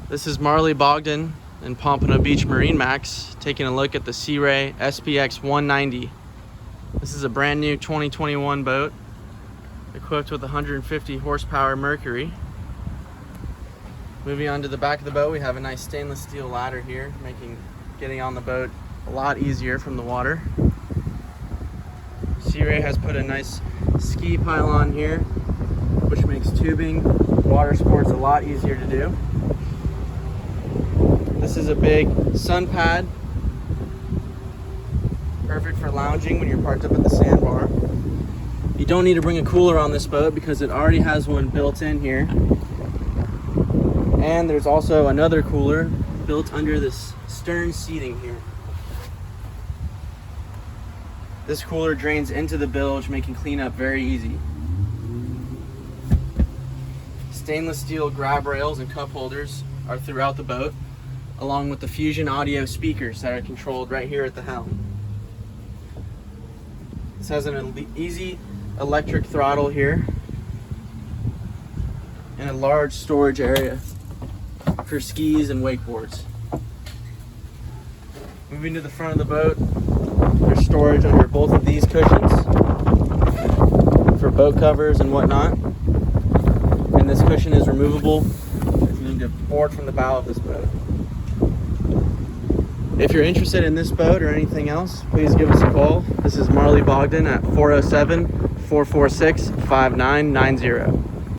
This is Marley Bogdan and Pompano Beach Marinemax taking a look at the Sea Ray SPX 190. This is a brand new 2021 boat equipped with 150 horsepower Mercury. Moving on to the back of the boat, we have a nice stainless steel ladder here, making getting on the boat a lot easier from the water. Sea Ray has put a nice ski pylon here, which makes tubing water sports a lot easier to do. This is a big sun pad, perfect for lounging when you're parked up at the sandbar. You don't need to bring a cooler on this boat because it already has one built in here. And there's also another cooler built under this stern seating here. This cooler drains into the bilge, making cleanup very easy. Stainless steel grab rails and cup holders are throughout the boat, along with the Fusion audio speakers that are controlled right here at the helm. This has an easy electric throttle here and a large storage area for skis and wakeboards. Moving to the front of the boat, there's storage under both of these cushions for boat covers and whatnot. And this cushion is removable if you need to board from the bow of this boat. If you're interested in this boat or anything else, please give us a call. This is Marley Bogdan at 407-446-5990.